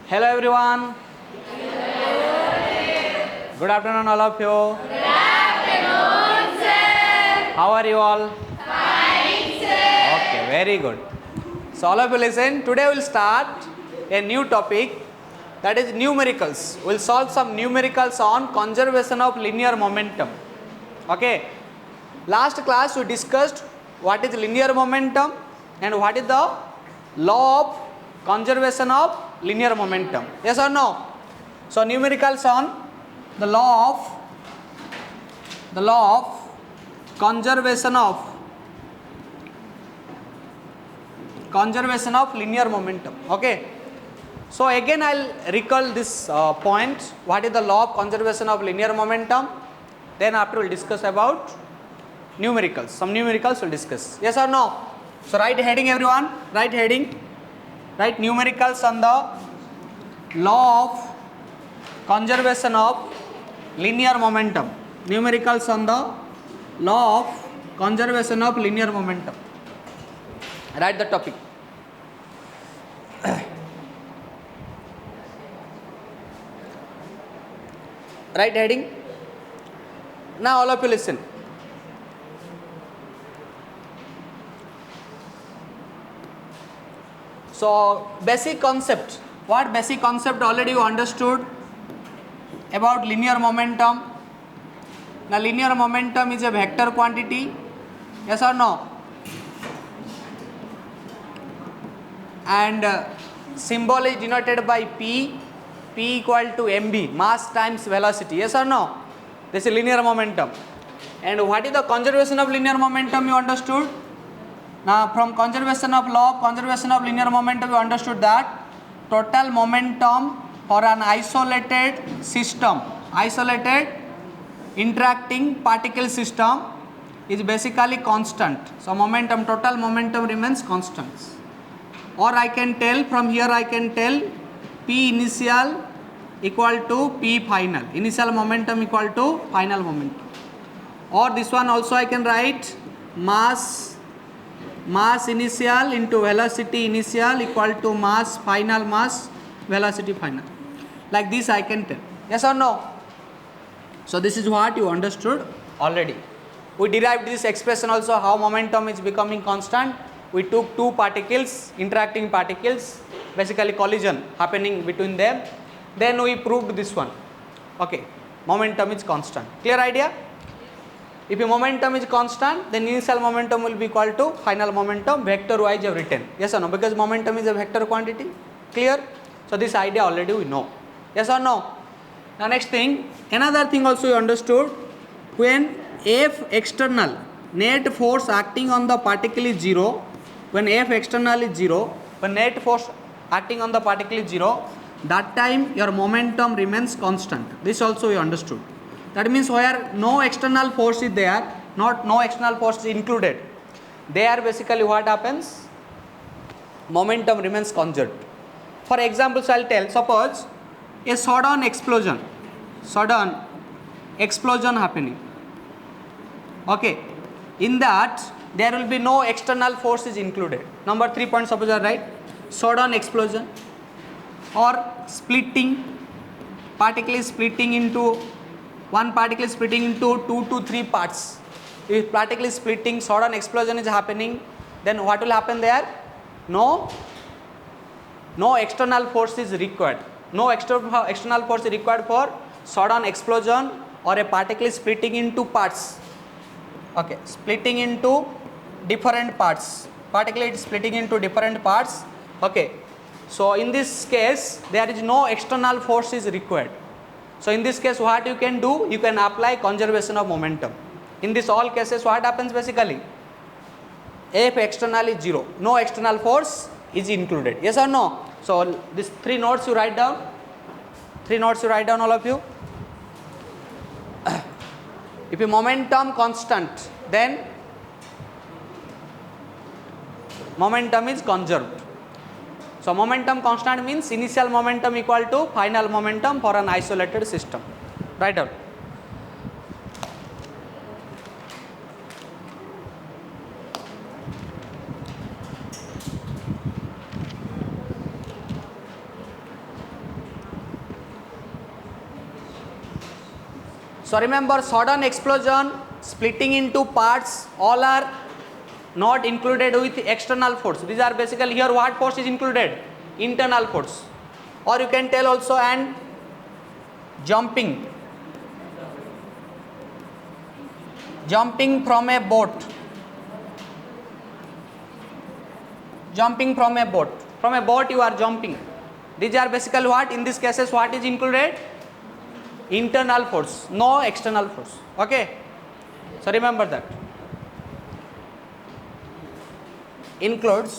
Hello everyone. Good afternoon all of you. Good afternoon, sir. How are you all? Fine, sir. Okay, very good. So all of you listen. Today we'll start a new topic, that is numericals. We'll solve some numericals on conservation of linear momentum. Okay. Last class we discussed what is linear momentum and what is the law of conservation of linear momentum. Yes or no? So numericals on the law of conservation of linear momentum. Okay. So again I'll recall this point. What is the law of conservation of linear momentum? Then after we'll discuss about numericals. Some numericals we'll discuss. Yes or no? So write heading everyone. Write heading. Write numericals on the law of conservation of linear momentum. Numericals on the law of conservation of linear momentum. Write the topic. Write heading. Now all of you listen. So basic concept. What basic concept already you understood about linear momentum? Now linear momentum is a vector quantity. Yes or no? And symbol is denoted by P. P equal to mv, mass times velocity. Yes or no? This is linear momentum. And what is the conservation of linear momentum you understood? Now from conservation of law of conservation of linear momentum you understood that total momentum for an isolated system, isolated interacting particle system is basically constant. So momentum, total momentum remains constant. Or I can tell from here, I can tell P initial equal to P final, initial momentum equal to final momentum. Or this one also I can write mass initial into velocity initial equal to mass velocity final. Like this I can tell. Yes or no? So this is what you understood already. We derived this expression also, how momentum is becoming constant. We took two particles, interacting particles, basically collision happening between them. Then we proved this one. Okay, momentum is constant. Clear idea? If your momentum is constant, then initial momentum will be equal to final momentum, vector wise you have written. Yes or no? Because momentum is a vector quantity. Clear? So this idea already we know. Yes or no? Now next thing, another thing also you understood, when F external, net force acting on the particle is 0, when F external is 0, when net force acting on the particle is 0, that time your momentum remains constant. This also you understood. That means where no external force is there, no external force is included, there basically what happens? Momentum remains conserved. For example, so I'll tell, suppose a sudden explosion happening. Okay, in that there will be no external force is included. Number 3 point, suppose I write sudden explosion or splitting, particle is splitting into, one particle is splitting into 2 to 3 parts. If particle is splitting, sudden explosion is happening, then what will happen there? No external force is required. No external force is required for sudden explosion or a particle is splitting into parts. Okay, splitting into different parts. Particle is splitting into different parts. Okay, so in this case there is no external force is required. So in this case what you can do? You can apply conservation of momentum. In this all cases what happens basically? F external is 0. No external force is included. Yes or no? So these 3 notes you write down. 3 notes you write down all of you. If your momentum constant, then momentum is conserved. So momentum constant means initial momentum equal to final momentum for an isolated system. Write down. So remember, sudden explosion, splitting into parts, all are not included with external force. These are basically, here what force is included? Internal force. Or you can tell also, and jumping from a boat. Jumping from a boat. From a boat you are jumping. These are basically what? In these cases, what is included? Internal force, no external force. Okay. So remember that. Include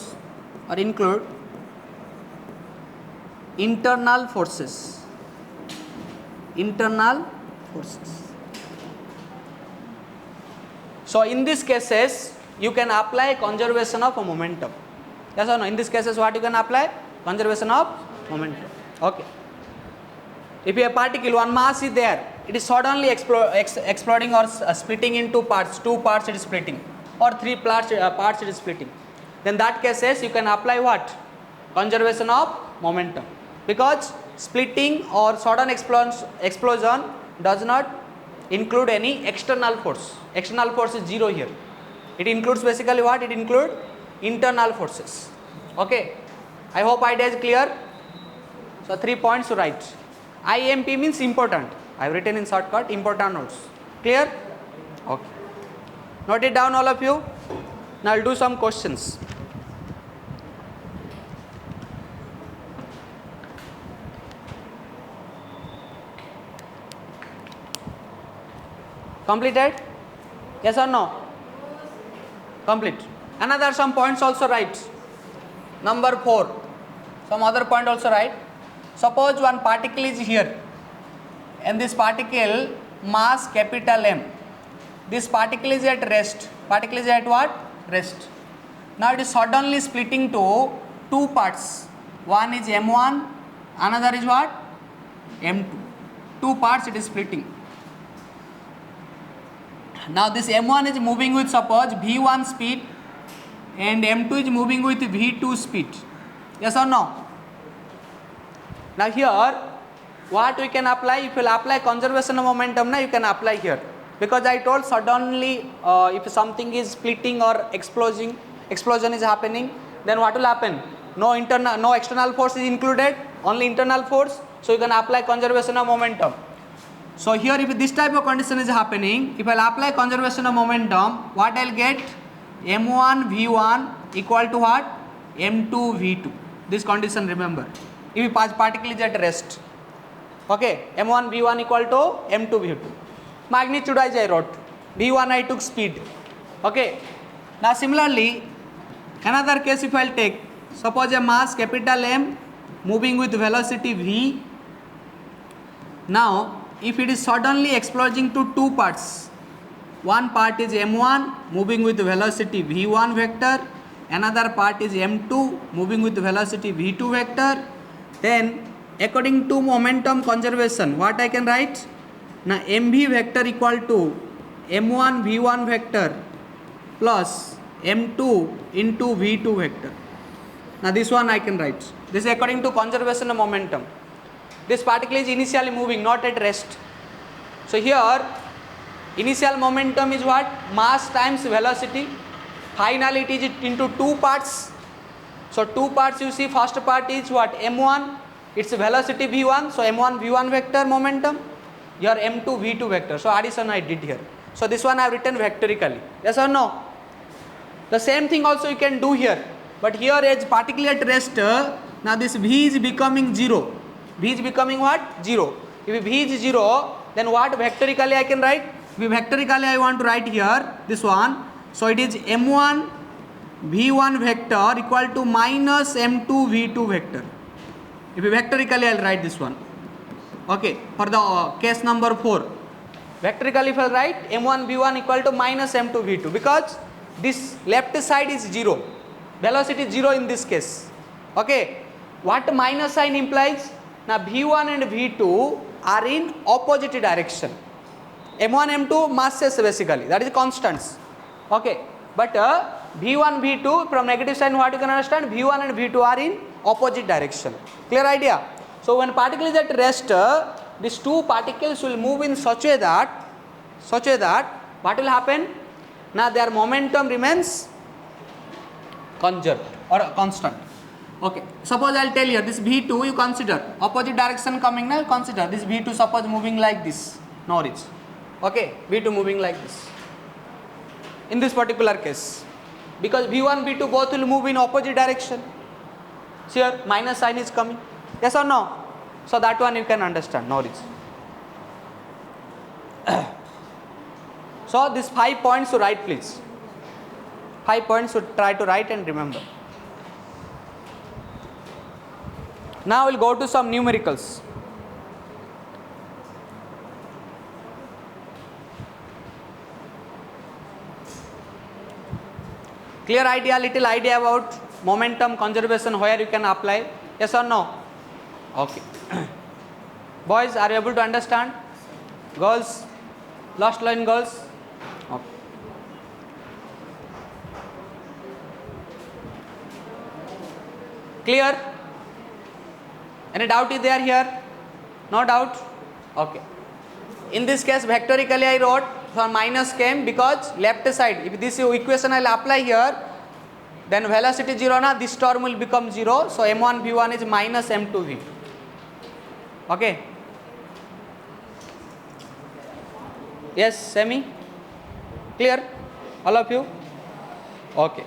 internal forces. Internal forces. So in these cases, you can apply conservation of momentum. Yes or no? In these cases, what you can apply? Conservation of momentum. Okay. If a particle, one mass is there, it is suddenly exploding or splitting into parts. 2 parts it is splitting, or 3 parts it is splitting. Then that cases you can apply what? Conservation of momentum. Because splitting or sudden explosion does not include any external force. External force is 0 here. It includes basically what? It includes internal forces. Okay. I hope idea is clear. So 3 points to write. IMP means important. I have written in shortcut important notes. Clear? Okay. Note it down all of you. Now I will do some questions. Completed? Yes or no? Complete. Another some points also write. Number 4. Some other point also write. Suppose one particle is here, and this particle mass capital M. This particle is at rest. Particle is at what? Rest. Now it is suddenly splitting to 2 parts. One is M1, another is what? M2. 2 parts it is splitting. Now this M1 is moving with, suppose, V1 speed, and M2 is moving with V2 speed. Yes or no? Now here, what we can apply? If you will apply conservation of momentum, now you can apply here. Because I told suddenly if something is splitting or explosion is happening, then what will happen? No external force is included, only internal force. So you can apply conservation of momentum. So here, if this type of condition is happening, if I will apply conservation of momentum, what I will get? M1 V1 equal to what? M2 V2. This condition remember. If particle is at rest. Okay, M1 V1 equal to M2 V2. Magnitude as I wrote. V1 I took speed. Okay. Now similarly, another case if I will take, suppose a mass capital M moving with velocity V. Now if it is suddenly exploding to 2 parts, one part is M1 moving with velocity V1 vector, another part is M2 moving with velocity V2 vector. Then according to momentum conservation, what I can write? Now mv vector equal to m1 v1 vector plus m2 into v2 vector. Now this one I can write. This is according to conservation of momentum. This particle is initially moving, not at rest. So here initial momentum is what? Mass times velocity. Finally it is into 2 parts. So 2 parts you see, first part is what? m1, its velocity v1, so m1 v1 vector momentum, your m2 v2 vector. So addition I did here. So this one I have written vectorically. Yes or no? The same thing also you can do here. But here as particle at rest, now this v is becoming 0. V is becoming what? 0. If v is 0, then what vectorically I can write? Vectorically I want to write here this one. So it is m1 v1 vector equal to minus m2 v2 vector. If vectorically I will write this one. Okay, for the case number 4. Vectorically if I write m1 v1 equal to minus m2 v2, because this left side is 0. Velocity is 0 in this case. Okay, what minus sign implies? Now v1 and v2 are in opposite direction. m1 m2 masses basically, that is constants. Okay, but v1 v2 from negative sign, what you can understand? v1 and v2 are in opposite direction. Clear idea? So when particle is at rest, these two particles will move in such a that what will happen? Now their momentum remains conserved or constant. Okay, suppose I will tell you this V2 you consider opposite direction coming now, you consider this V2 suppose moving like this, now reach. Okay, V2 moving like this. In this particular case, because V1, V2 both will move in opposite direction. See here, minus sign is coming. Yes or no? So that one you can understand, now reach. So these 5 points to write please. 5 points to try to write and remember. Now we'll go to some numericals. Clear idea, little idea about momentum conservation where you can apply? Yes or no? Okay. Boys, are you able to understand? Girls? Last line girls? Okay. Clear? Any doubt is there here? No doubt? Okay. In this case vectorically I wrote for minus came because left side, if this equation I will apply here, then velocity 0 na, this term will become 0. So m1 v1 is minus m2 v2. Okay. Yes, Semi? Clear? All of you? Okay.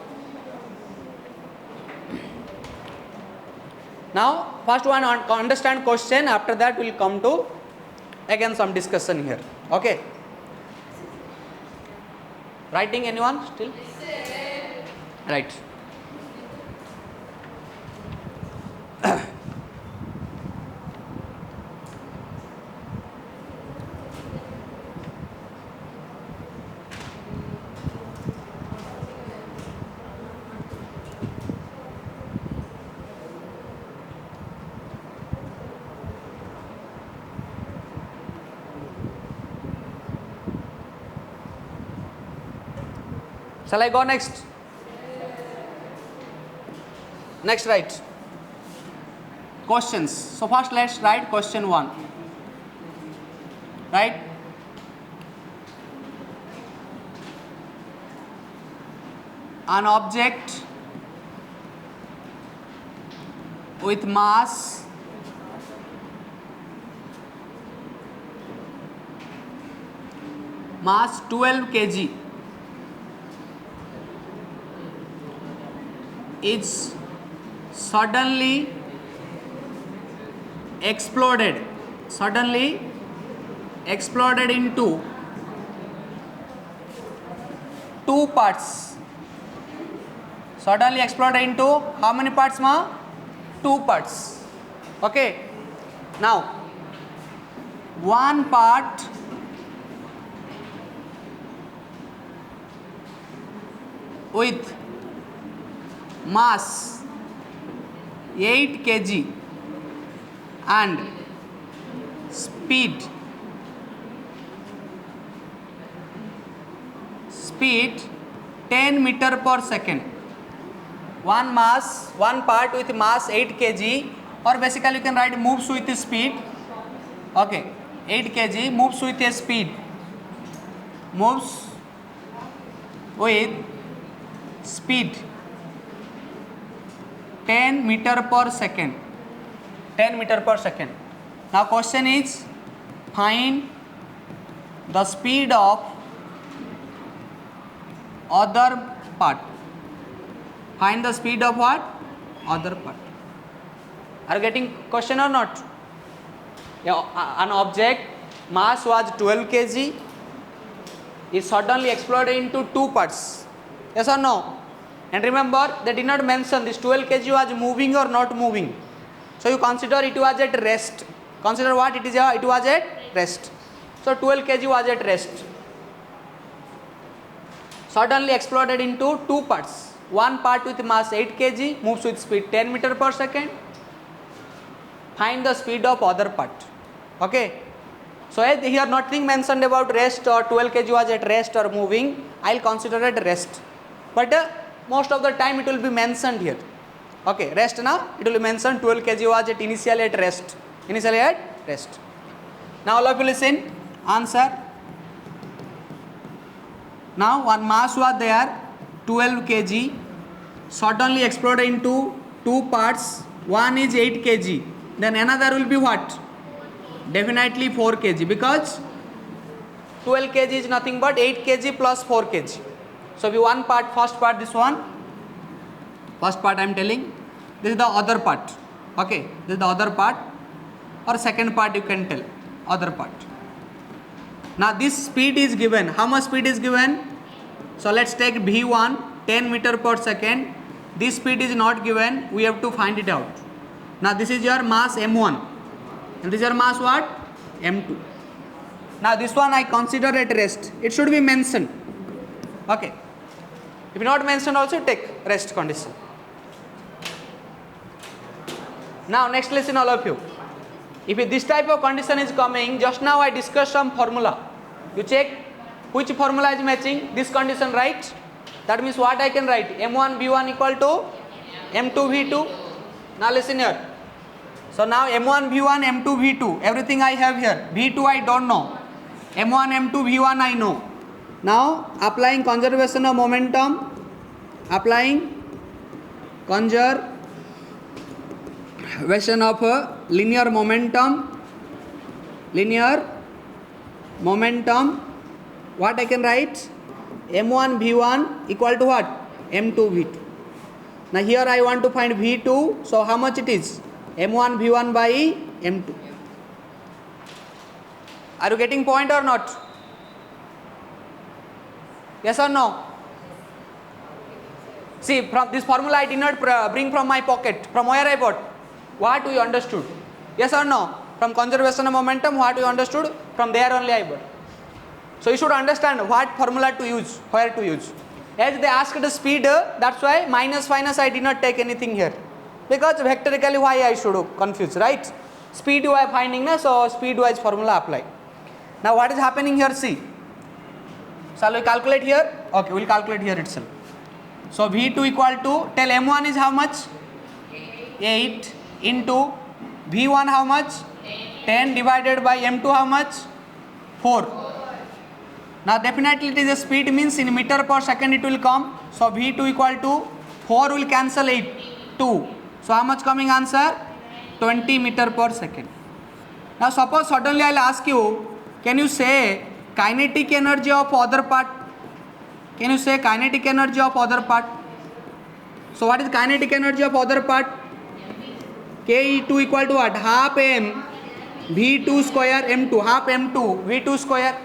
Now first one understand question, after that we will come to again some discussion here. Okay. Writing anyone still? Right. Shall I go next? Next write questions. So first let's write question 1. Right? An object with mass mass 12 kg is suddenly exploded into two parts. Suddenly exploded into how many parts ma? 2 parts. Okay. Now one part with mass 8 kg and speed 10 meter per second. One part with mass 8 kg, or basically you can write moves with speed. Okay, 8 kg moves with a speed, moves with speed 10 meter per second. 10 meter per second. Now question is find the speed of other part. Find the speed of what? Other part. Are you getting question or not? Yeah, an object mass was 12 kg is suddenly exploded into 2 parts. Yes or no? And remember, they did not mention this 12 kg was moving or not moving. So you consider it was at rest. Consider what it is? It was at rest. So 12 kg was at rest. Suddenly exploded into 2 parts. One part with mass 8 kg moves with speed 10 meter per second. Find the speed of other part. Okay. So here nothing mentioned about rest or 12 kg was at rest or moving. I will consider it rest. But most of the time it will be mentioned here. Okay, rest now it will be mentioned 12 kg was at initially at rest. Now all of you listen. Answer. Now one mass was there, 12 kg. Suddenly exploded into two parts. One is 8 kg. Then another will be what? Definitely 4 kg, because 12 kg is nothing but 8 kg plus 4 kg. So be one part, first part, this one. First part I am telling. This is the other part. Okay, this is the other part, or second part you can tell. Other part. Now this speed is given. How much speed is given? So let's take V1, 10 meter per second. This speed is not given. We have to find it out. Now this is your mass M1. And this is your mass what? M2. Now this one I consider at rest. It should be mentioned. Okay. If not mentioned also, take rest condition. Now next listen all of you. If this type of condition is coming, just now I discussed some formula. You check which formula is matching this condition, right? That means what I can write? M1 V1 equal to M2 V2. Now listen here. So now M1 V1 M2 V2, everything I have here. V2 I don't know. M1 M2 V1 I know. Now applying conservation of momentum. Applying conservation of linear momentum. What I can write? M1 V1 equal to what? M2 V2. Now here I want to find V2. So how much it is? M1 V1 by M2. Are you getting point or not? Yes or no? See, from this formula I did not bring from my pocket. From where I bought? What you understood? Yes or no? From conservation of momentum, what you understood? From there only I bought. So you should understand what formula to use, where to use. As they asked the speed, that's why minus I did not take anything here. Because vectorically why I should confuse, right? Speed you are finding, so speed wise formula apply. Now what is happening here, see. Shall we calculate here? Okay, we will calculate here itself. So V2 equal to, tell M1 is how much? 8 into V1 how much? 10 divided by M2 how much? 4. Now definitely it is a speed, means in meter per second it will come. So V2 equal to 4 will cancel 8, 2. So how much coming answer? 20 meter per second. Now suppose suddenly I will ask you, can you say kinetic energy of other part? Can you say kinetic energy of other part? So what is kinetic energy of other part? Ke2 equal to what? Half m V2 square M2, half M2 V2 square.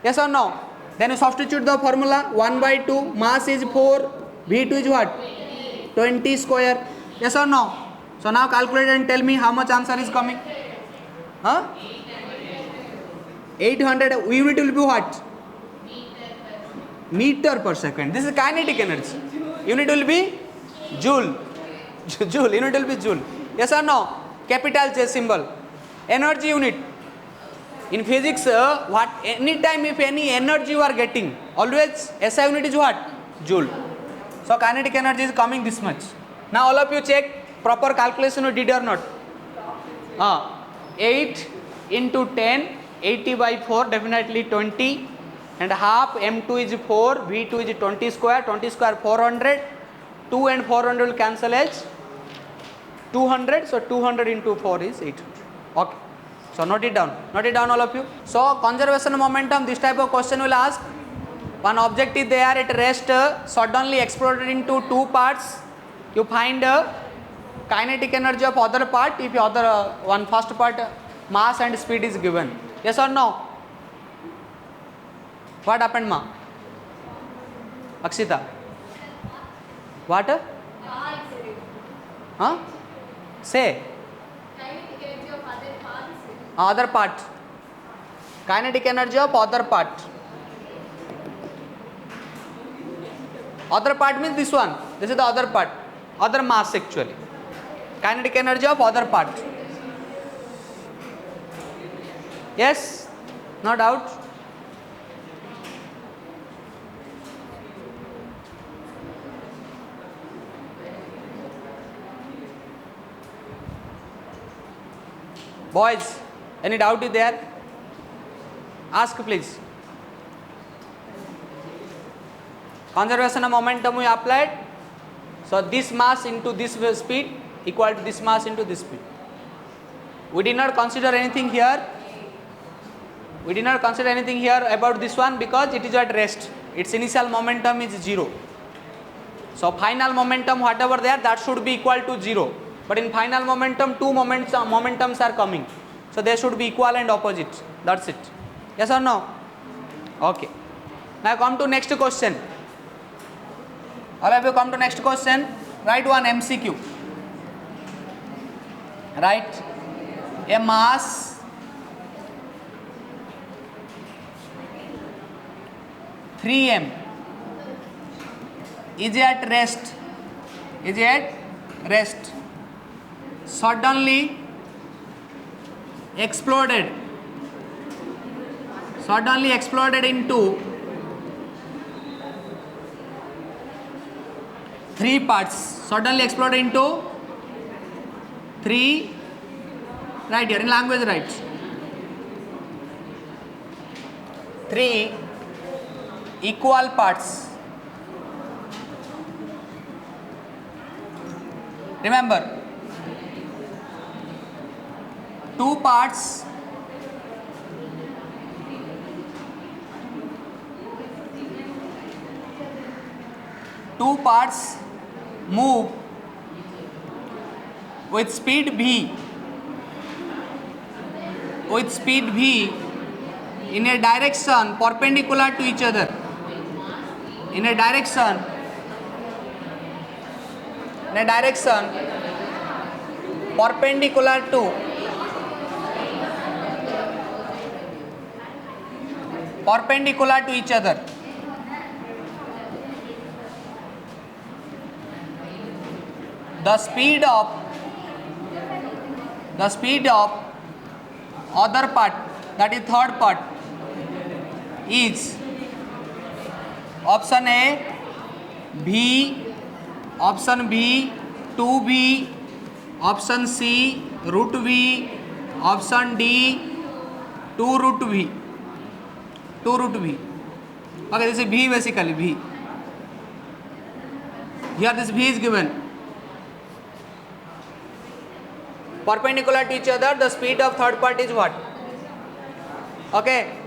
Yes or no? Then you substitute the formula, 1 by 2, mass is 4, V2 is what? 20 square. Yes or no? So now calculate and tell me how much answer is coming. 800 unit will be what? Meter per second. This is kinetic energy. Unit will be joule. Joule. Unit will be joule. Yes or no? Capital J symbol. Energy unit. In physics, what anytime if any energy you are getting, always SI unit is what? Joule. So kinetic energy is coming this much. Now all of you check proper calculation you did or not. 8 into 10, 80 by 4, definitely 20. And half M2 is 4, V2 is 20 square, 20 square 400. 2 and 400 will cancel as 200. So 200 into 4 is 800. Okay. So note it down all of you. So conservation of momentum, this type of question will ask. One object is there at rest, suddenly exploded into two parts. You find kinetic energy of other part if other one first part mass and speed is given. Yes or no? What happened, ma? Akshita? What? Say. Other part. Kinetic energy of other part. Other part means this one. This is the other part. Other mass actually. Kinetic energy of other part. Yes? No doubt? Boys, Any doubt is there? Ask please. Conservation of momentum we applied. So this mass into this speed equal to this mass into this speed. We did not consider anything here. We did not consider anything here about this one because it is at rest. Its initial momentum is 0. So final momentum whatever there, that should be equal to 0. But in final momentum, two momentums are coming. So they should be equal and opposite. That's it. Yes or no? Okay. Now come to next question. All of you come to next question. Write one MCQ. Write a mass 3m is at rest. Suddenly exploded into 3 parts. Suddenly exploded into 3. Right here in language, right? 3 equal parts. Remember, 2 parts move with speed v in a direction perpendicular to each other. In a direction perpendicular to each other. The speed of other part, that is third part, is option A v, option B 2v, option C root v, option D 2 root v. Okay, this is v basically, v. Here this v is given. Perpendicular to each other, the speed of third part is what? Okay,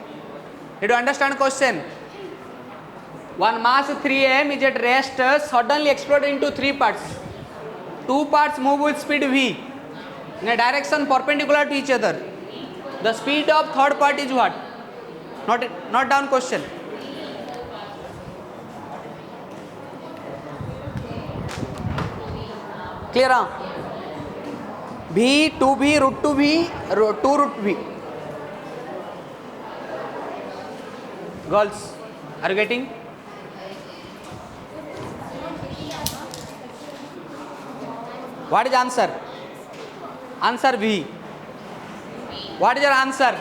did you understand question? One mass 3m is at rest, suddenly exploded into 3 parts. 2 parts move with speed v in a direction perpendicular to each other. The speed of third part is what? Not down question. Clear? Huh? V, 2v, root 2v, 2 root v. Girls, are you getting? What is answer? Answer V. What is your answer?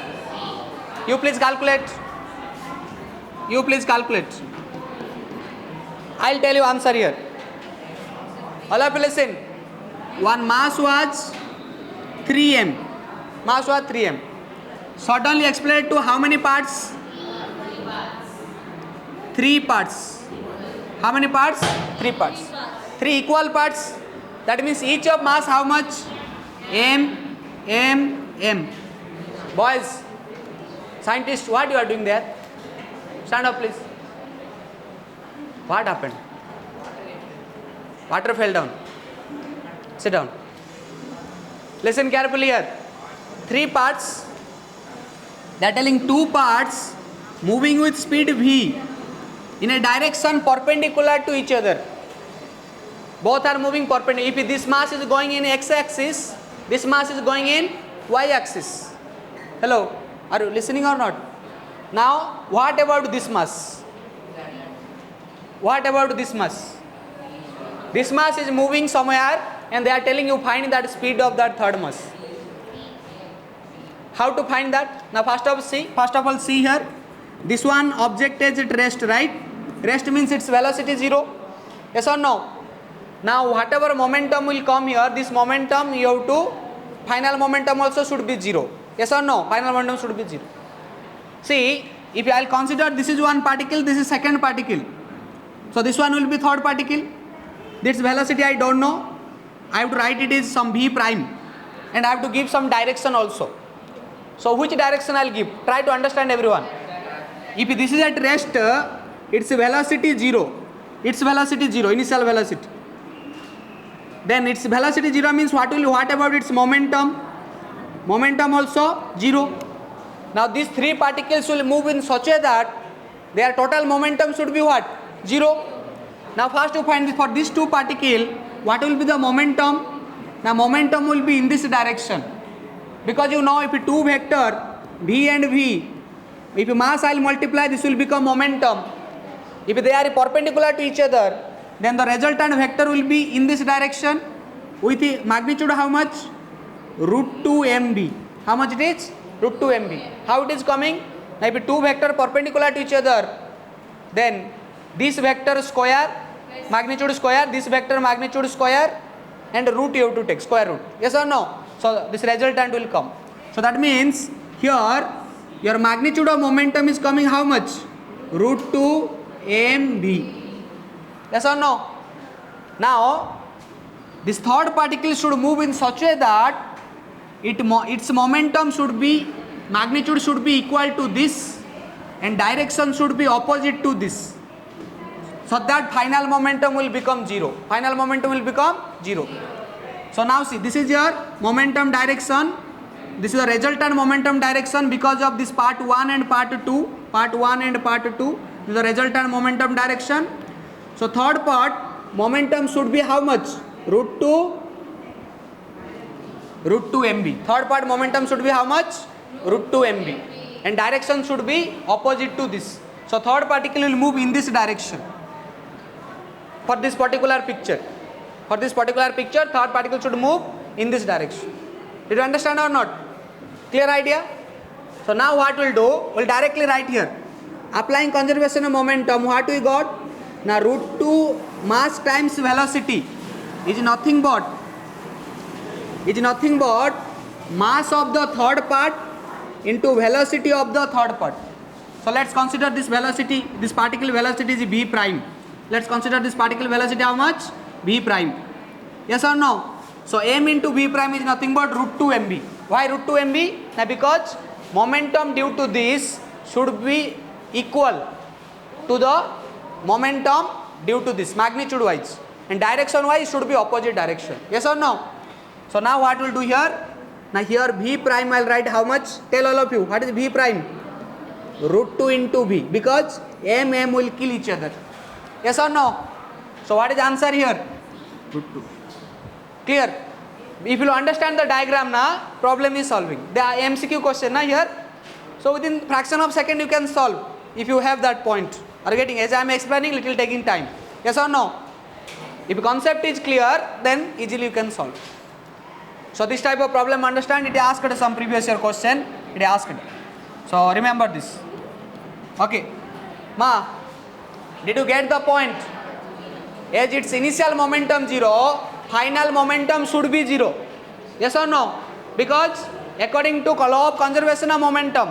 You please calculate. I'll tell you answer here. All of you listen. One mass was 3m. Suddenly exploded to how many parts? 3 parts. How many parts? 3 parts. 3 equal parts. That means each of mass how much? M. Boys, scientists, what you are doing there? Stand up please. What happened? Water fell down. Sit down. Listen carefully here. 3 parts. They are telling 2 parts moving with speed v in a direction perpendicular to each other. Both are moving perpendicular. If this mass is going in x-axis, this mass is going in y-axis. Hello, are you listening or not? Now, what about this mass? This mass is moving somewhere and they are telling you find that speed of that third mass. How to find that? Now first of all see here. This one object is at rest, right? Rest means its velocity 0. Yes or no? Now whatever momentum will come here, this momentum you have to, final momentum also should be 0. Yes or no? Final momentum should be 0. See, if I will consider this is one particle, this is second particle. So this one will be third particle. This velocity I don't know. I have to write it is some v prime, and I have to give some direction also. So which direction I will give? Try to understand everyone. If this is at rest, its velocity 0. Its velocity 0, initial velocity. Then its velocity 0 means what about its momentum? Momentum also 0. Now these three particles will move in such a that their total momentum should be what? 0. Now first you find for these two particles, what will be the momentum? Now momentum will be in this direction. Because you know if two vector v and v, if mass I will multiply, this will become momentum. If they are perpendicular to each other, then the resultant vector will be in this direction with the magnitude how much? Root 2 mv. How much it is? Root 2 mv. How it is coming? Now if two vector perpendicular to each other, then this vector square, magnitude square, this vector magnitude square, and root you have to take, square root. Yes or no? So this resultant will come. So that means here your magnitude of momentum is coming how much? Root 2 mv. Yes or no? Now this third particle should move in such a way that its momentum should be, magnitude should be equal to this and direction should be opposite to this. So that final momentum will become 0. Final momentum will become 0. So now see, this is your momentum direction. This is the resultant momentum direction because of this part 1 and part 2. Part 1 and part 2. This is the resultant momentum direction. So third part, momentum should be how much? Root 2 mv. Third part momentum should be how much? Root 2 mv. And direction should be opposite to this. So third particle will move in this direction. For this particular picture. For this particular picture, third particle should move in this direction. Did you understand or not? Clear idea? So now what we'll do, we'll directly write here. Applying conservation of momentum, what we got? Now root 2 mass times velocity is nothing but mass of the third part into velocity of the third part. So let's consider this velocity, this particle velocity is v prime. Let's consider this particle velocity how much? V prime. Yes or no? So m into v prime is nothing but root 2 mv. Why root 2 mv? Now because momentum due to this should be equal to the momentum due to this magnitude wise, and direction wise should be opposite direction. Yes or no? So now what we'll do here? Now here v prime I'll write how much? Tell all of you, what is v prime? Root 2 into v, because m will kill each other. Yes or no? So what is the answer here? Root 2. Clear? If you understand the diagram now, problem is solving. The MCQ question now here. So within fraction of second you can solve if you have that point. Are you getting? As I am explaining, little taking time. Yes or no? If concept is clear, then easily you can solve. So this type of problem, understand, it asked some previous year question. It asked. So remember this. Okay. Ma, did you get the point? As its initial momentum 0, final momentum should be 0. Yes or no? Because according to law of conservation of momentum,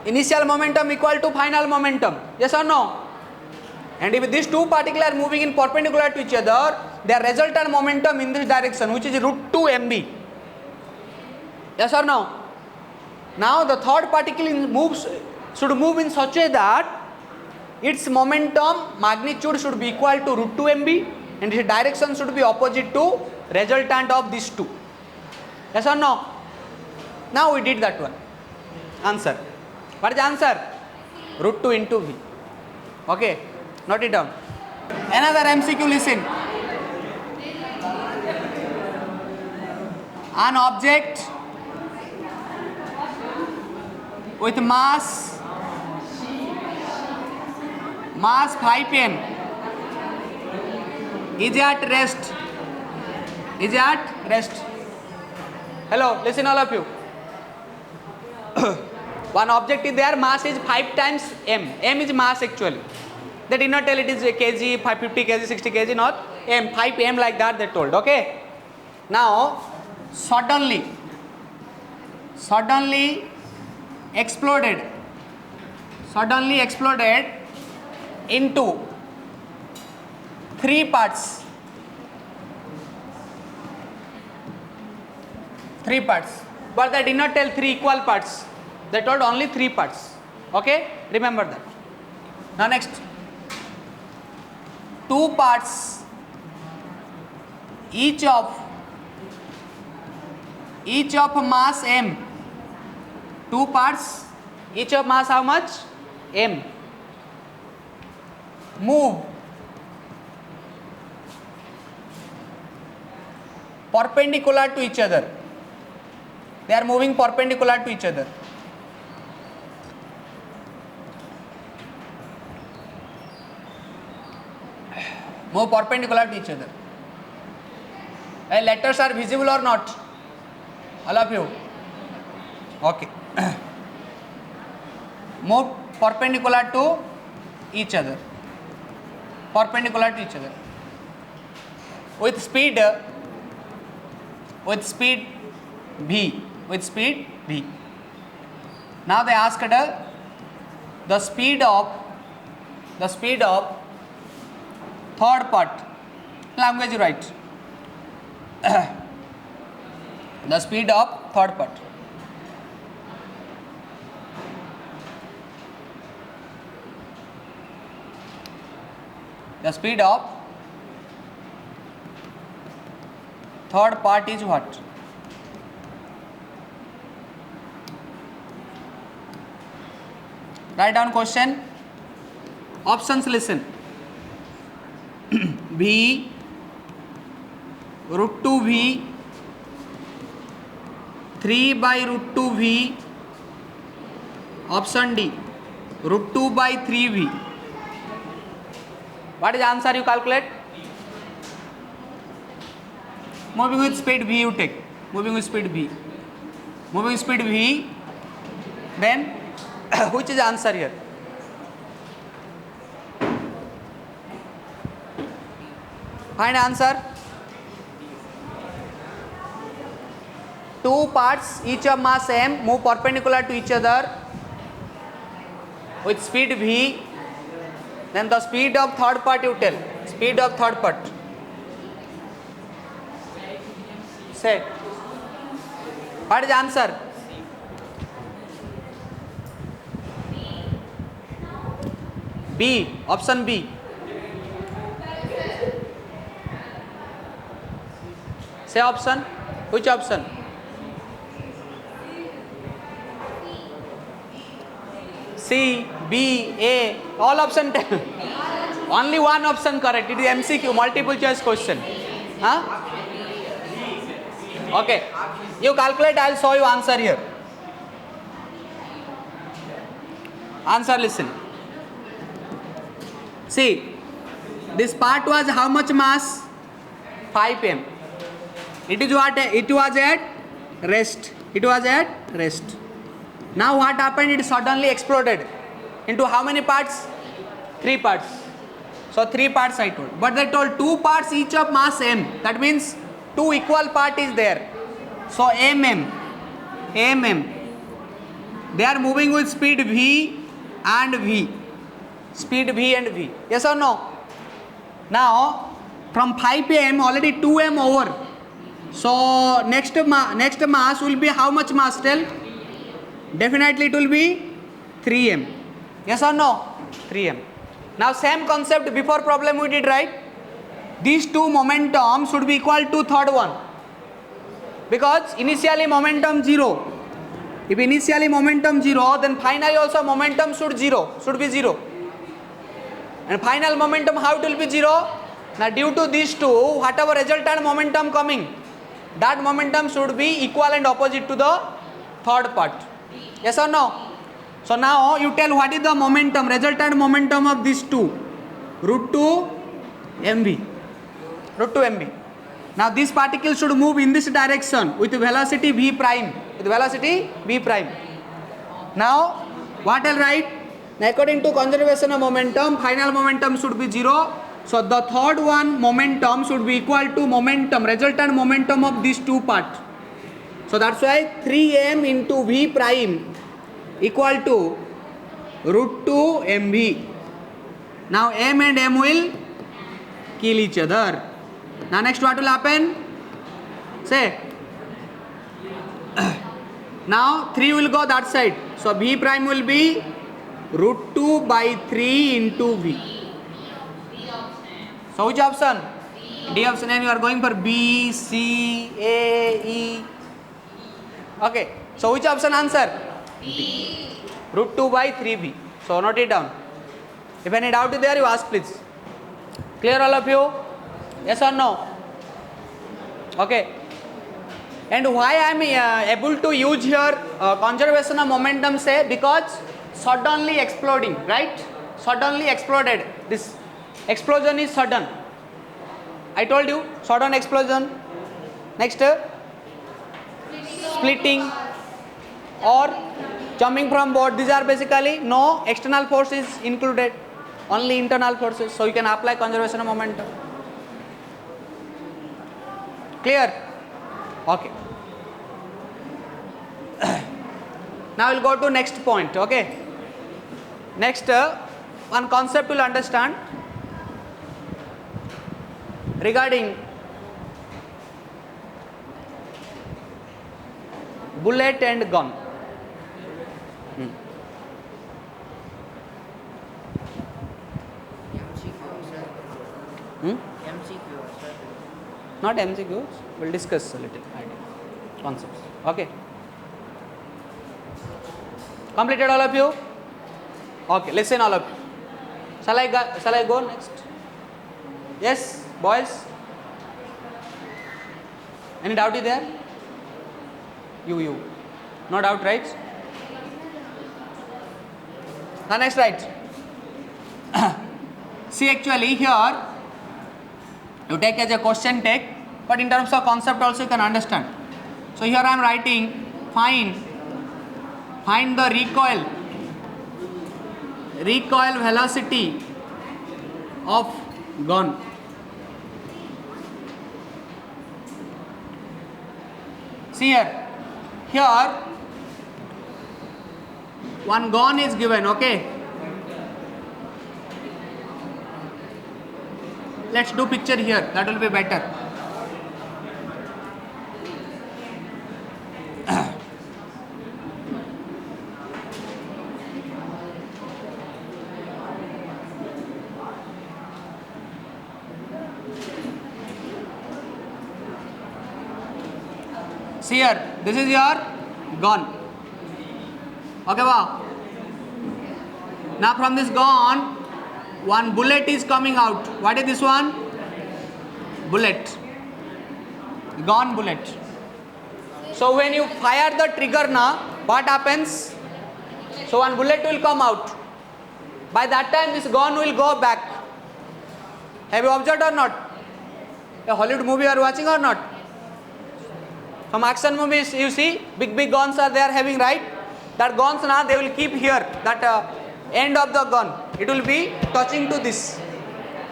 initial momentum equal to final momentum. Yes or no? And if these two particles are moving in perpendicular to each other, their resultant momentum in this direction, which is root 2 mv. Yes or no? Now the third particle should move in such a way that its momentum magnitude should be equal to root 2 mv and its direction should be opposite to resultant of these two. Yes or no? Now we did that one. Answer. What is the answer? Root 2 into v. Okay. Note it down. Another MCQ, listen. An object with mass 5 m is at rest. Is at rest. Hello, listen all of you. One object is there, mass is 5 times m. M is mass actually. They did not tell it is a kg, 550 kg, 60 kg, not m, 5 m like that they told. Okay. Now, suddenly suddenly exploded into 3 parts. 3 parts, but they did not tell 3 equal parts. They told only 3 parts. Okay, remember that. Now next, 2 parts each of mass m. 2 parts each of mass how much? M. Move perpendicular to each other. They are moving perpendicular to each other. Move perpendicular to each other. Letters are visible or not? All of you? Okay. Move perpendicular to each other. Perpendicular to each other. With speed v. With speed v. Now they asked the speed of third part. Now I'm going to write the speed of third part. The speed of third part is what? Write down question. Options listen. V, root 2V, 3 by root 2V. Option D, root 2 by 3V. What is the answer you calculate? Moving with speed v you take. Moving with speed v. Moving with speed v. Then which is the answer here? Find answer. 2 parts each of mass m move perpendicular to each other with speed v. Then the speed of third part you tell. Speed of third part. Say. What is the answer? B. Option B. Say option. Which option? C, B, A. All option tell. Only one option correct. It is MCQ, multiple choice question. Huh? Okay. You calculate. I will show you answer here. Answer listen. See, this part was how much mass? 5 m. It is what? It was at rest. It was at rest. Now what happened? It suddenly exploded into how many parts? 3 parts. So 3 parts I told. But they told 2 parts each of mass m. That means 2 equal part is there. So mm. They are moving with speed v and v. Speed v and v. Yes or no? Now from 5 m already 2 m over. So next mass will be how much mass? Tell. Definitely it will be 3 m. Yes or no? 3 m. Now same concept before problem we did, right? These 2 momentum should be equal to third one. Because initially momentum 0. If initially momentum 0, then finally also momentum should be 0. And final momentum how it will be 0? Now due to these 2, whatever resultant momentum coming, that momentum should be equal and opposite to the third part. Yes or no? So now you tell what is the momentum, resultant momentum of these 2? Root 2 mv. Root 2 mv. Now this particle should move in this direction with velocity v prime. Now what I'll write? Now according to conservation of momentum, final momentum should be 0. So the third one momentum should be equal to momentum, resultant momentum of these 2 parts. So that's why 3m into v prime equal to root 2 mv. Now m and m will kill each other. Now next what will happen? Say, now 3 will go that side. So v prime will be root 2 by 3 into v. So which option? D option, and you are going for B, C, A, E. Okay. So which option answer? B. Root 2 by 3b. So note it down. If any doubt is there, you ask please. Clear all of you? Yes or no? Okay. And why I am able to use here conservation of momentum, say, because suddenly exploding, right? Suddenly exploded. This explosion is sudden. I told you, sudden explosion. Next, splitting or jumping from board. These are basically no external forces included, only internal forces. So you can apply conservation of momentum. Clear? Okay. Now we'll go to next point. Okay. Next, one concept you'll understand regarding bullet and gun. Not MCQs, we'll discuss a little idea, concepts. Okay. Completed all of you? Okay, listen all of you. Shall I go next? Yes, boys? Any doubt is there? You. No doubt, right? The next right. See, actually here you take as a question take, but in terms of concept also you can understand. So here I am writing find the recoil velocity of gun. See here one gun is given, okay. Let's do picture here, that will be better. See here, this is your gun. Okay, wow. Now from this gun, one bullet is coming out. What is this one? Bullet. Gun bullet. So when you fire the trigger now, what happens? So one bullet will come out. By that time this gun will go back. Have you observed or not? A Hollywood movie you are watching or not? Some action movies you see, big guns are there having, right? That guns now they will keep here, that end of the gun. It will be touching to this.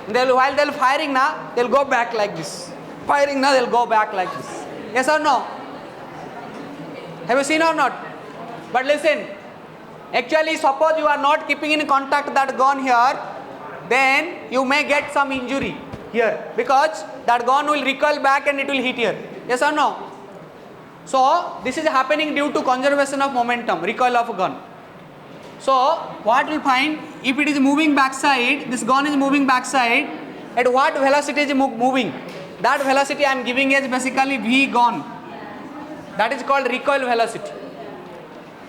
While they will firing now, they will go back like this. Firing now, they will go back like this. Yes or no? Have you seen or not? But listen, actually suppose you are not keeping in contact that gun here, then you may get some injury here, because that gun will recoil back and it will hit here. Yes or no? So this is happening due to conservation of momentum, recoil of a gun. So what we find, if it is moving backside, this gun is moving backside, at what velocity is moving? That velocity I am giving as basically v gun. That is called recoil velocity.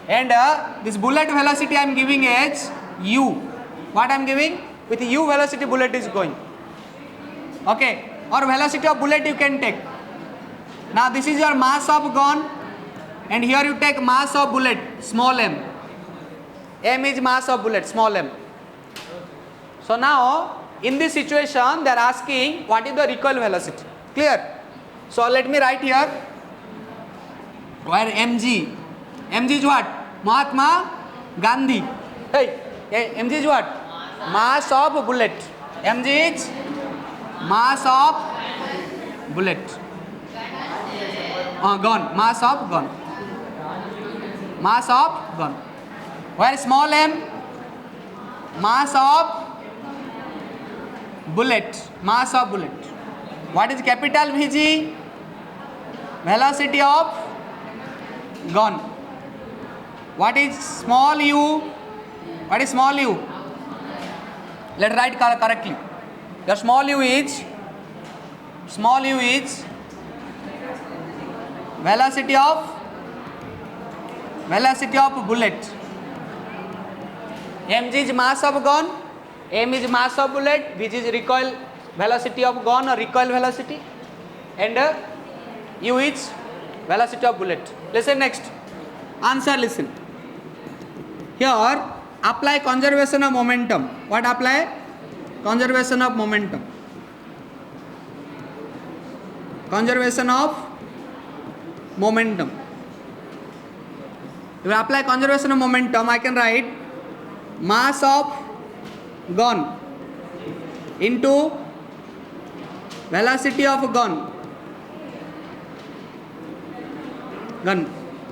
And this bullet velocity I am giving as u. What I am giving? With u velocity bullet is going. Okay. Or velocity of bullet you can take. Now this is your mass of gun, and here you take mass of bullet, small m. M is mass of bullet, small m. So now in this situation they are asking what is the recoil velocity. Clear? So let me write here where mg. Mg is what? Mahatma Gandhi. Hey, mg is what? Mass of bullet. Mg is mass of bullet. Gun. Mass of gun. Mass of gun. Where small m? Mass of bullet. Mass of bullet. What is capital Vg? Velocity of gun. What is small u? What is small u? Let's write correctly. The small u is velocity of bullet. mg is mass of gun, m is mass of bullet, which is recoil velocity of gun or recoil velocity, and u is velocity of bullet. Listen next. Answer, listen. Here apply conservation of momentum. What apply? Conservation of momentum. Conservation of momentum. If I apply conservation of momentum, I can write mass of gun into velocity of gun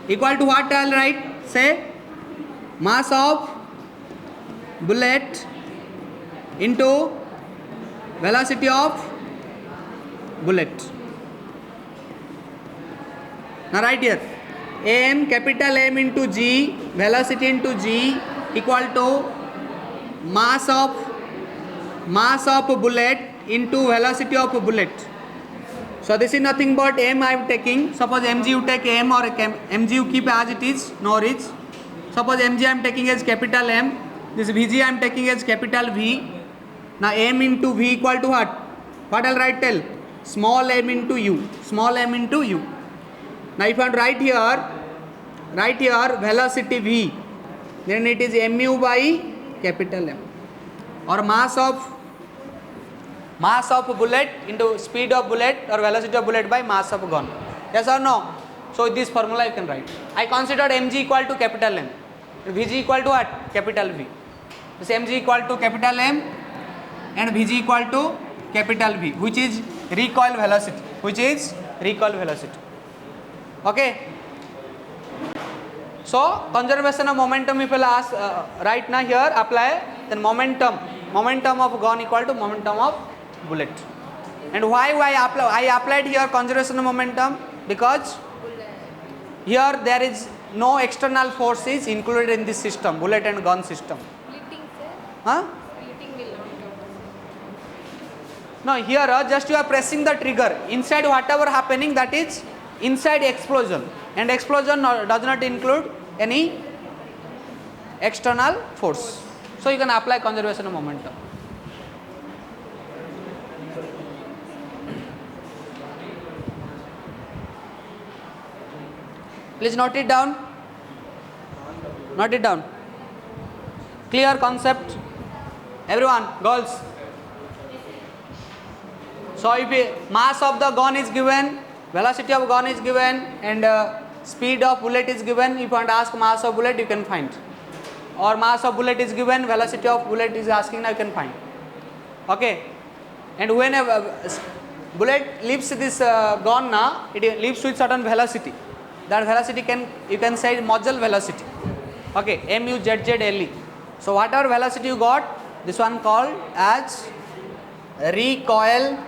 equal to what I will write? Say mass of bullet into velocity of bullet. Now write here m, capital M into g, velocity into g equal to mass of bullet into velocity of bullet. So this is nothing but m I am taking. Suppose mg you take m, or mg you keep as it is, no reach. Suppose mg I am taking as capital M, this vg I am taking as capital V. Now m into v equal to what? What I will write? Tell. Small m into u. Small m into u. Now if I write here velocity v, then it is mu by capital M, or mass of bullet into speed of bullet or velocity of bullet by mass of gun. Yes or no? So this formula you can write. I considered mg equal to capital M, vg equal to what? Capital V. This mg equal to capital M and vg equal to capital V, which is recoil velocity. Okay. So conservation of momentum, if you ask right now here apply, then momentum of gun equal to momentum of bullet. And why I applied here conservation of momentum? Because here there is no external forces included in this system, bullet and gun system. Splitting, sir. Huh? Splitting will not come. No, here just you are pressing the trigger. Inside whatever happening, that is inside explosion, and explosion does not include any external force. So you can apply conservation of momentum. Please note it down. Clear concept? Everyone, girls. So if mass of the gun is given, velocity of gun is given, and speed of bullet is given, if you want to ask mass of bullet, you can find. Or mass of bullet is given, velocity of bullet is asking, now you can find. Okay. And when a bullet leaves this gun, it leaves with certain velocity. That velocity you can say muzzle velocity. Okay, muzzle. So whatever velocity you got, this one called as recoil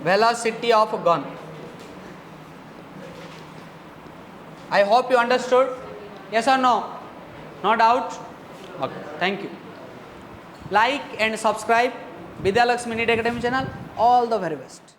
velocity of gun. I hope you understood. Yes or no? No doubt? Okay, thank you. Like and subscribe Vidya Lakshmi NEET Academy channel. All the very best.